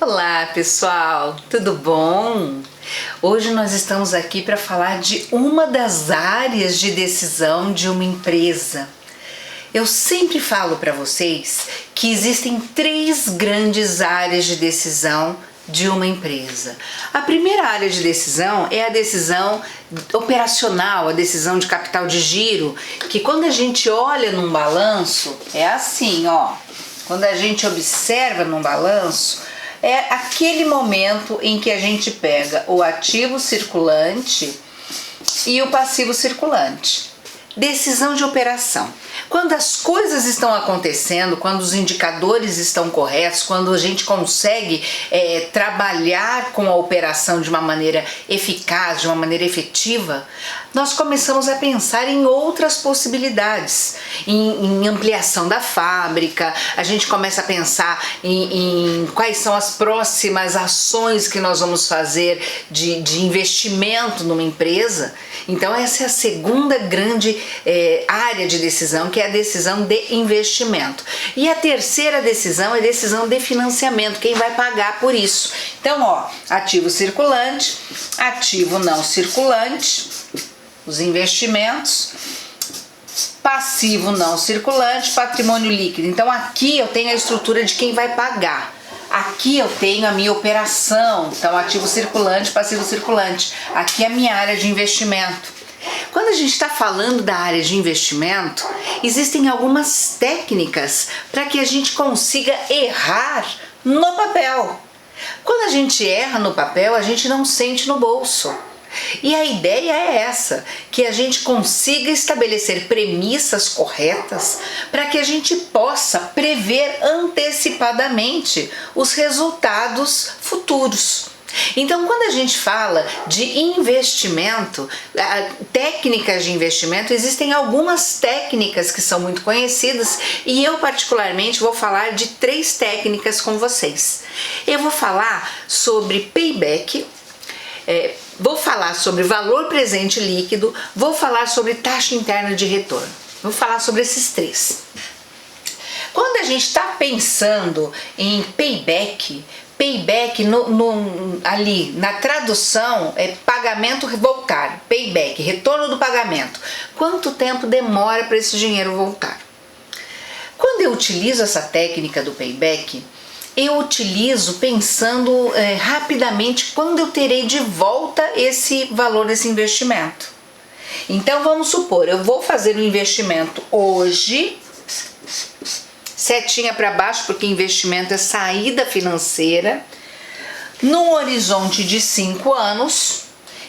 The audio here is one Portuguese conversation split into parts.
Olá pessoal, tudo bom? Hoje nós estamos aqui para falar de uma das áreas de decisão de uma empresa. Eu sempre falo para vocês que existem três grandes áreas de decisão de uma empresa. A primeira área de decisão é a decisão operacional, a decisão de capital de giro, que quando a gente olha num balanço, é assim, ó. Quando a gente observa num balanço, é aquele momento em que a gente pega o ativo circulante e o passivo circulante. Decisão de operação. Quando as coisas estão acontecendo, quando os indicadores estão corretos, quando a gente consegue trabalhar com a operação de uma maneira eficaz, de uma maneira efetiva, nós começamos a pensar em outras possibilidades, em ampliação da fábrica, a gente começa a pensar em quais são as próximas ações que nós vamos fazer de investimento numa empresa. Então essa é a segunda grande área de decisão, que é a decisão de investimento. E a terceira decisão é a decisão de financiamento, quem vai pagar por isso. Então, ó, ativo circulante, ativo não circulante, os investimentos, passivo não circulante, patrimônio líquido. Então aqui eu tenho a estrutura de quem vai pagar. Aqui eu tenho a minha operação, então ativo circulante, passivo circulante. Aqui é a minha área de investimento. Quando a gente está falando da área de investimento, existem algumas técnicas para que a gente consiga errar no papel. Quando a gente erra no papel, a gente não sente no bolso. E a ideia é essa, que a gente consiga estabelecer premissas corretas para que a gente possa prever antecipadamente os resultados futuros. Então, quando a gente fala de investimento, técnicas de investimento, existem algumas técnicas que são muito conhecidas e eu particularmente vou falar de três técnicas com vocês. Eu vou falar sobre payback, vou falar sobre valor presente líquido, vou falar sobre taxa interna de retorno. Vou falar sobre esses três. Quando a gente está pensando em payback ali na tradução é pagamento voltar, payback, retorno do pagamento. Quanto tempo demora para esse dinheiro voltar? Quando eu utilizo essa técnica do payback, eu utilizo pensando rapidamente quando eu terei de volta esse valor desse investimento. Então vamos supor, eu vou fazer um investimento hoje, setinha para baixo, porque investimento é saída financeira, num horizonte de 5 anos.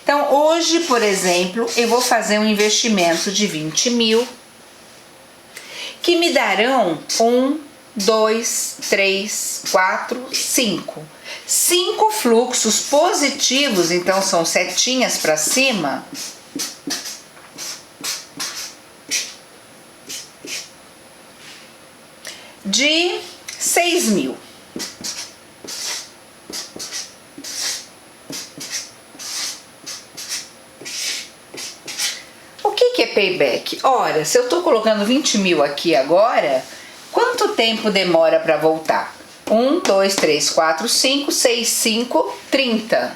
Então hoje, por exemplo, eu vou fazer um investimento de 20 mil, que me darão 1, 2, 3, 4, 5. 5 fluxos positivos, então são setinhas para cima, de 6 mil. O que é payback? Ora, se eu estou colocando 20 mil aqui agora, quanto tempo demora para voltar? 1, 2, 3, 4, 5, 6, 5, 30.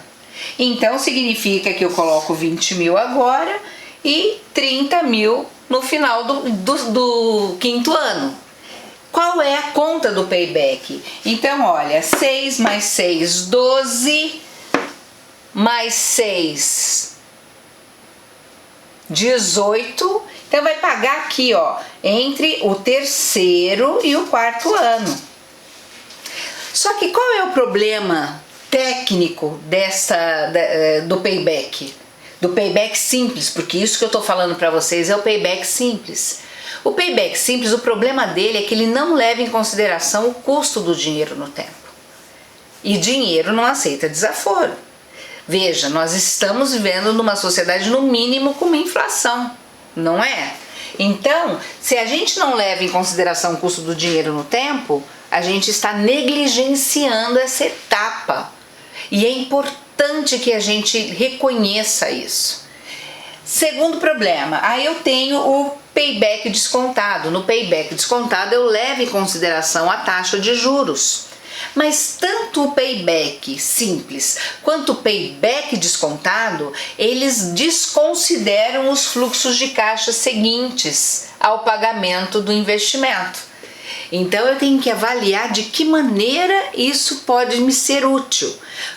Então significa que eu coloco 20 mil agora e 30 mil no final do quinto ano. Qual é a conta do payback? Então, olha, 6 mais 6, 12, mais 6, 18. Então, vai pagar aqui, ó, entre o terceiro e o quarto ano. Só que qual é o problema técnico do payback? Do payback simples, porque isso que eu tô falando para vocês é o payback simples. O payback simples, o problema dele é que ele não leva em consideração o custo do dinheiro no tempo. E dinheiro não aceita desaforo. Veja, nós estamos vivendo numa sociedade, no mínimo, com uma inflação, não é? Então, se a gente não leva em consideração o custo do dinheiro no tempo, a gente está negligenciando essa etapa. E é importante que a gente reconheça isso. Segundo problema, aí eu tenho o payback descontado. No payback descontado eu levo em consideração a taxa de juros. Mas tanto o payback simples quanto o payback descontado, eles desconsideram os fluxos de caixa seguintes ao pagamento do investimento. Então eu tenho que avaliar de que maneira isso pode me ser útil.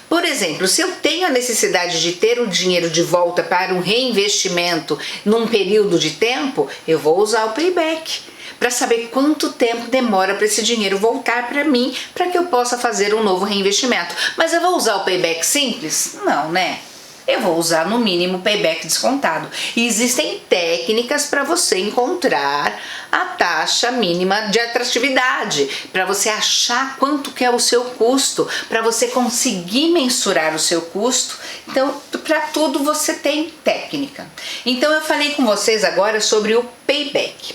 Por exemplo, se eu tenho a necessidade de ter o dinheiro de volta para um reinvestimento num período de tempo, eu vou usar o payback para saber quanto tempo demora para esse dinheiro voltar para mim, para que eu possa fazer um novo reinvestimento. Mas eu vou usar o payback simples? Não, né? Eu vou usar no mínimo payback descontado. E existem técnicas para você encontrar a taxa mínima de atratividade, para você achar quanto que é o seu custo, para você conseguir mensurar o seu custo. Então, para tudo você tem técnica. Então, eu falei com vocês agora sobre o payback.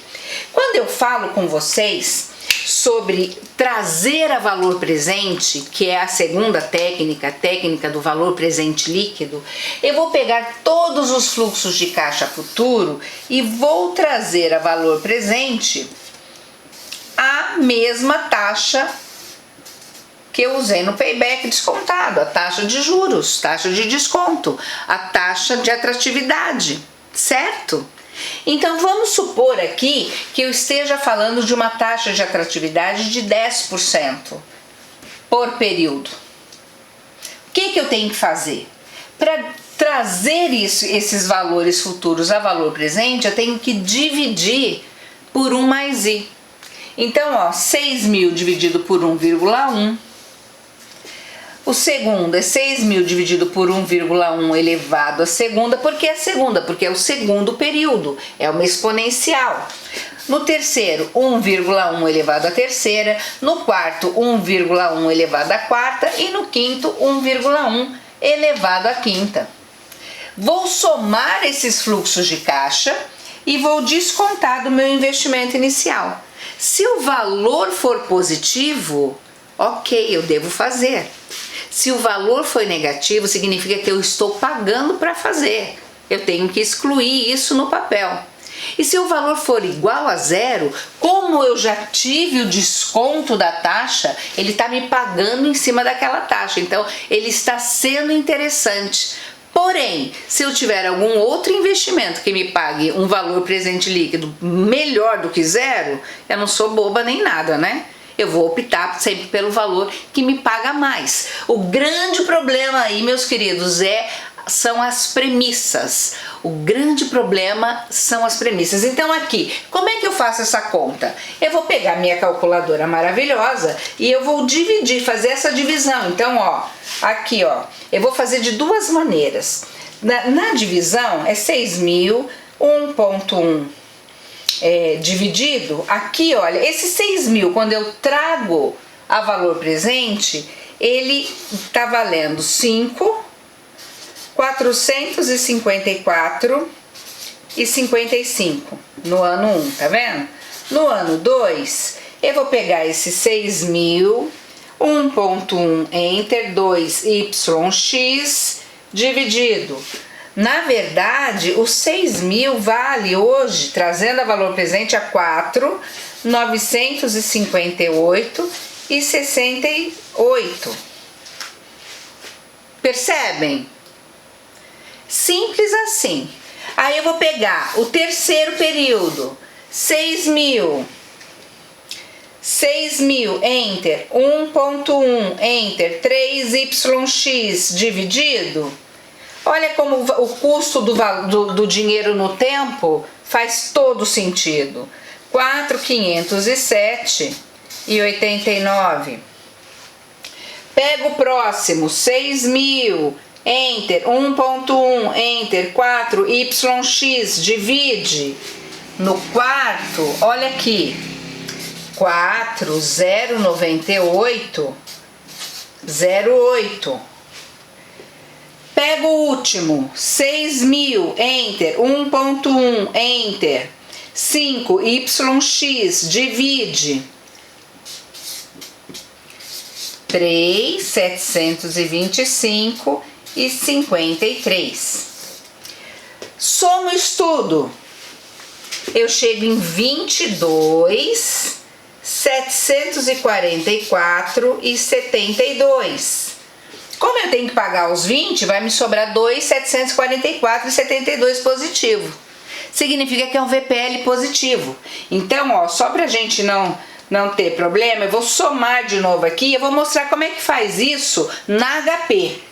Quando eu falo com vocês sobre trazer a valor presente, que é a segunda técnica, a técnica do valor presente líquido, eu vou pegar todos os fluxos de caixa futuro e vou trazer a valor presente a mesma taxa que eu usei no payback descontado, a taxa de juros, taxa de desconto, a taxa de atratividade, certo? Então vamos supor aqui que eu esteja falando de uma taxa de atratividade de 10% por período. O que eu tenho que fazer? Para trazer esses valores futuros a valor presente, eu tenho que dividir por 1 mais I. Então, 6.000 dividido por 1,1. O segundo é 6.000 dividido por 1,1 elevado à segunda. Por que a segunda? Porque é o segundo período, é uma exponencial. No terceiro, 1,1 elevado à terceira. No quarto, 1,1 elevado à quarta. E no quinto, 1,1 elevado à quinta. Vou somar esses fluxos de caixa e vou descontar do meu investimento inicial. Se o valor for positivo, ok, eu devo fazer. Se o valor for negativo, significa que eu estou pagando para fazer. Eu tenho que excluir isso no papel. E se o valor for igual a zero, como eu já tive o desconto da taxa, ele está me pagando em cima daquela taxa. Então, ele está sendo interessante. Porém, se eu tiver algum outro investimento que me pague um valor presente líquido melhor do que zero, eu não sou boba nem nada, né? Eu vou optar sempre pelo valor que me paga mais. O grande problema aí, meus queridos, são as premissas. O grande problema são as premissas. Então aqui, como é que eu faço essa conta? Eu vou pegar minha calculadora maravilhosa e eu vou dividir, fazer essa divisão. Então, aqui, eu vou fazer de duas maneiras. Na divisão é 6.000, 1,1 dividido, aqui olha, esse 6.000, quando eu trago a valor presente, ele tá valendo 5.454,55 no ano 1, tá vendo? No ano 2, eu vou pegar esse 6.000, 1,1 enter 2yx dividido. Na verdade, o 6.000 vale hoje, trazendo a valor presente, a 4.958,68. Percebem? Simples assim. Aí eu vou pegar o terceiro período, 6.000, enter, 1,1, enter, 3yx dividido. Olha como o custo do dinheiro no tempo faz todo sentido. 4.507,89. Pega o próximo, 6.000, enter, 1,1, enter, 4yx, divide. No quarto, olha aqui, 4.098,08. Pega o último, 6.000, enter, 1,1, enter, 5yx, divide. 3.725,53. Somo isso tudo. Eu chego em 22.700 744,72. Como eu tenho que pagar os 20, vai me sobrar 2,744,72 positivo. Significa que é um VPL positivo. Então, ó, só pra gente não ter problema, eu vou somar de novo aqui e eu vou mostrar como é que faz isso na HP.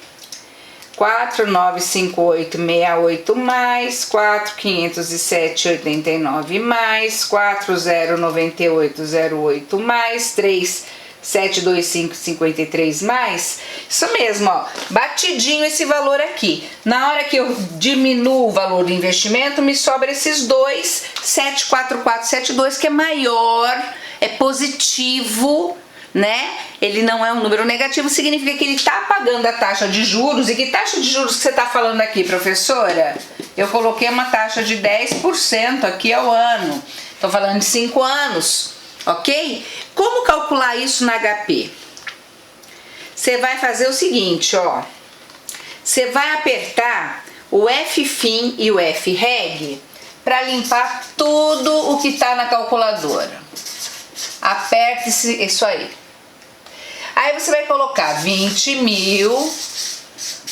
4,958,68 mais, 4,507,89 mais, 4,098,08 mais, 3,725,53 mais. Isso mesmo, ó, batidinho esse valor aqui. Na hora que eu diminuo o valor do investimento, me sobra esses 2,744,72, que é maior, é positivo, né? Ele não é um número negativo, significa que ele está pagando a taxa de juros. E que taxa de juros que você está falando aqui, professora? Eu coloquei uma taxa de 10% aqui ao ano. Estou falando de 5 anos, ok? Como calcular isso na HP? Você vai fazer o seguinte, ó. Você vai apertar o FFIM e o FREG para limpar tudo o que está na calculadora. Aperte isso aí. Aí você vai colocar 20 mil,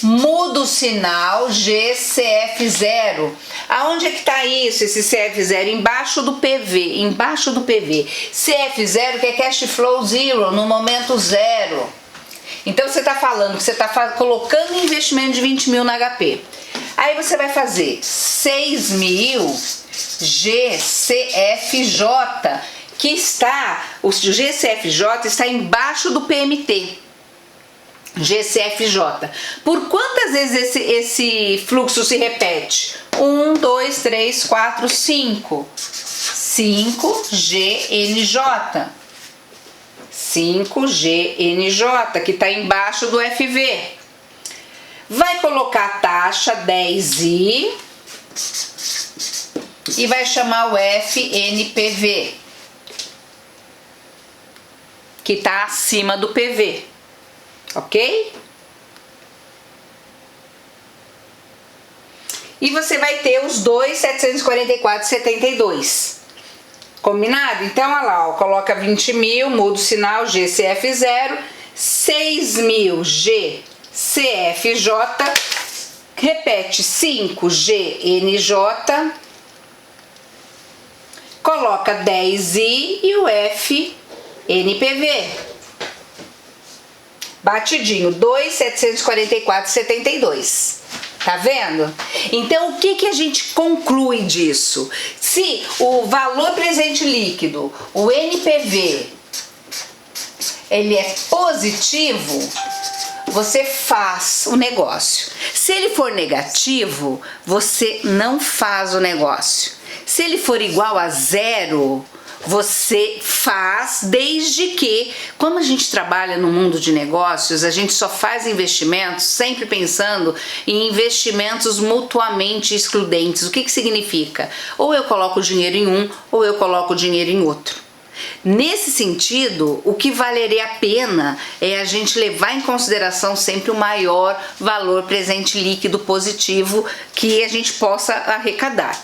muda o sinal GCF0. Aonde é que tá isso, esse CF0? Embaixo do PV, embaixo do PV. CF0 que é Cash Flow Zero, no momento zero. Então você tá falando que você tá colocando investimento de 20 mil na HP. Aí você vai fazer 6 mil GCFJ, que está, o GCFJ está embaixo do PMT. GCFJ. Por quantas vezes esse fluxo se repete? 1, 2, 3, 4, 5. 5 GNJ. 5 GNJ, que está embaixo do FV. Vai colocar a taxa 10I e vai chamar o FNPV, que está acima do PV, ok? E você vai ter os 2.744,72, combinado? Então, olha lá, ó, coloca 20 mil, muda o sinal GCF0, 6 mil GCFJ, repete 5 GNJ, coloca 10I e o FNPV. Batidinho, 2.744,72. Tá vendo? Então, o que a gente conclui disso? Se o valor presente líquido, o NPV, ele é positivo, você faz o negócio. Se ele for negativo, você não faz o negócio. Se ele for igual a zero, você faz, desde que, como a gente trabalha no mundo de negócios, a gente só faz investimentos sempre pensando em investimentos mutuamente excludentes. O que significa? Ou eu coloco dinheiro em um, ou eu coloco dinheiro em outro. Nesse sentido, o que valeria a pena é a gente levar em consideração sempre o maior valor presente líquido positivo que a gente possa arrecadar.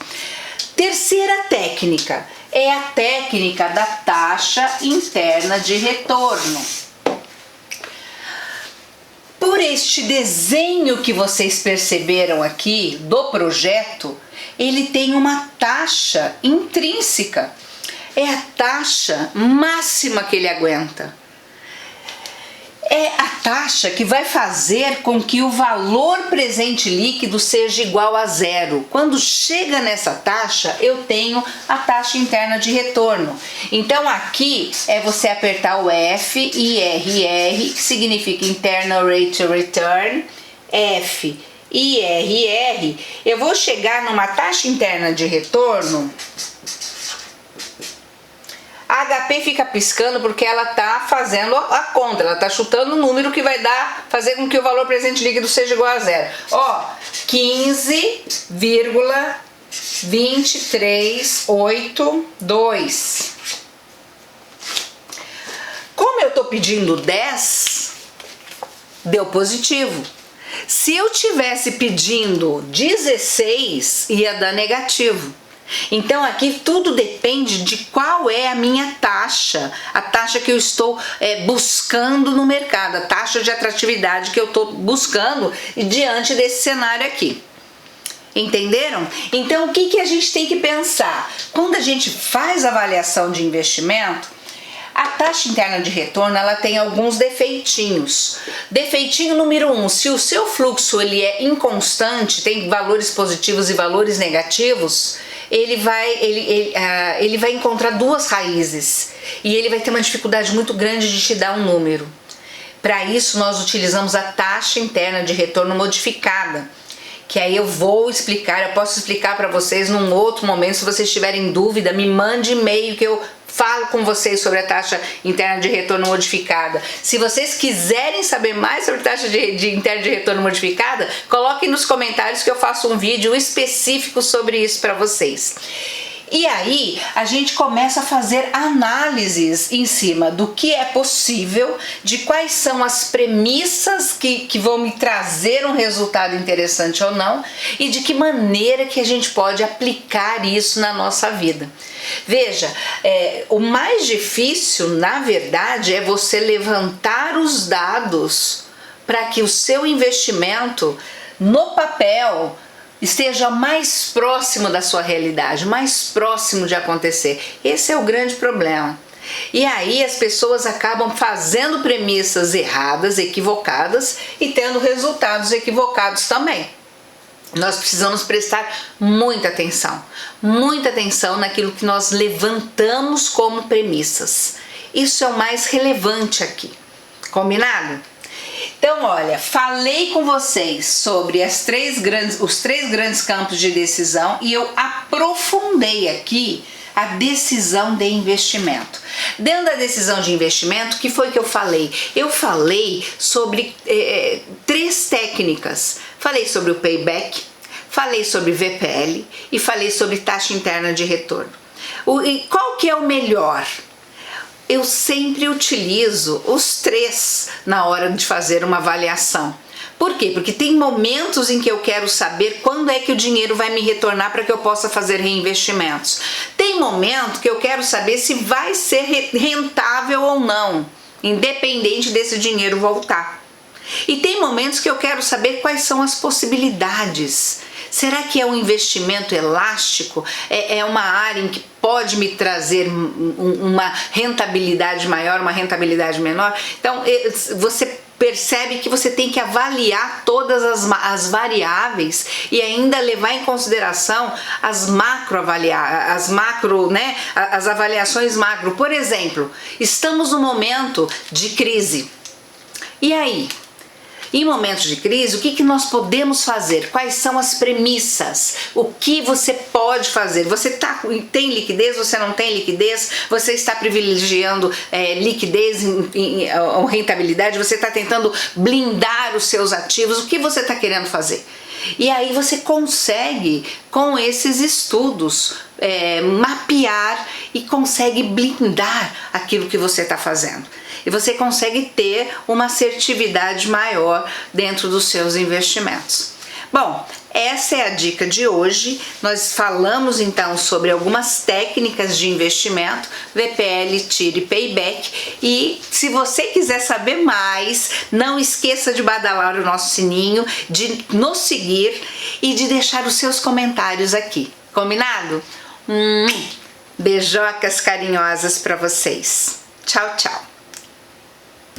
Terceira técnica é a técnica da taxa interna de retorno. Por este desenho que vocês perceberam aqui do projeto, ele tem uma taxa intrínseca. É a taxa máxima que ele aguenta. É a taxa que vai fazer com que o valor presente líquido seja igual a zero. Quando chega nessa taxa, eu tenho a taxa interna de retorno. Então aqui é você apertar o F e RR, que significa Internal Rate of Return, F e RR. Eu vou chegar numa taxa interna de retorno. A HP fica piscando porque ela está fazendo a conta, ela está chutando o número que vai fazer com que o valor presente líquido seja igual a zero. Ó, 15,2382. Como eu estou pedindo 10, deu positivo. Se eu tivesse pedindo 16, ia dar negativo. Então aqui tudo depende de qual é a minha taxa, a taxa que eu estou buscando no mercado, a taxa de atratividade que eu estou buscando diante desse cenário aqui. Entenderam? Então o que a gente tem que pensar? Quando a gente faz avaliação de investimento, a taxa interna de retorno ela tem alguns defeitinhos. Defeitinho número 1, se o seu fluxo ele é inconstante, tem valores positivos e valores negativos, ele vai encontrar duas raízes e ele vai ter uma dificuldade muito grande de te dar um número. Para isso nós utilizamos a taxa interna de retorno modificada, que aí eu vou explicar, eu posso explicar para vocês num outro momento. Se vocês tiverem dúvida, me mande e-mail que eu falo com vocês sobre a taxa interna de retorno modificada. Se vocês quiserem saber mais sobre taxa interna de retorno modificada, coloquem nos comentários que eu faço um vídeo específico sobre isso para vocês. E aí a gente começa a fazer análises em cima do que é possível, de quais são as premissas que vão me trazer um resultado interessante ou não, e de que maneira que a gente pode aplicar isso na nossa vida. Veja, o mais difícil, na verdade, é você levantar os dados para que o seu investimento no papel esteja mais próximo da sua realidade, mais próximo de acontecer. Esse é o grande problema. E aí as pessoas acabam fazendo premissas erradas, equivocadas e tendo resultados equivocados também. Nós precisamos prestar muita atenção naquilo que nós levantamos como premissas. Isso é o mais relevante aqui. Combinado? Então, olha, falei com vocês sobre os três grandes campos de decisão e eu aprofundei aqui a decisão de investimento. Dentro da decisão de investimento, o que foi que eu falei? Eu falei sobre 3 técnicas. Falei sobre o payback, falei sobre VPL e falei sobre taxa interna de retorno. E qual que é o melhor? Eu sempre utilizo os 3 na hora de fazer uma avaliação. Por quê? Porque tem momentos em que eu quero saber quando é que o dinheiro vai me retornar para que eu possa fazer reinvestimentos. Tem momento que eu quero saber se vai ser rentável ou não, independente desse dinheiro voltar. E tem momentos que eu quero saber quais são as possibilidades. Será que é um investimento elástico? É uma área em que pode me trazer uma rentabilidade maior, uma rentabilidade menor? Então, você percebe que você tem que avaliar todas as variáveis e ainda levar em consideração as avaliações macro. Por exemplo, estamos num momento de crise. E aí? Em momentos de crise, o que nós podemos fazer? Quais são as premissas? O que você pode fazer? Você tem liquidez? Você não tem liquidez? Você está privilegiando liquidez ou rentabilidade? Você está tentando blindar os seus ativos? O que você está querendo fazer? E aí você consegue, com esses estudos, mapear e consegue blindar aquilo que você está fazendo. E você consegue ter uma assertividade maior dentro dos seus investimentos. Bom, essa é a dica de hoje. Nós falamos então sobre algumas técnicas de investimento, VPL, TIR e Payback. E se você quiser saber mais, não esqueça de badalar o nosso sininho, de nos seguir e de deixar os seus comentários aqui. Combinado? Beijocas carinhosas para vocês. Tchau, tchau.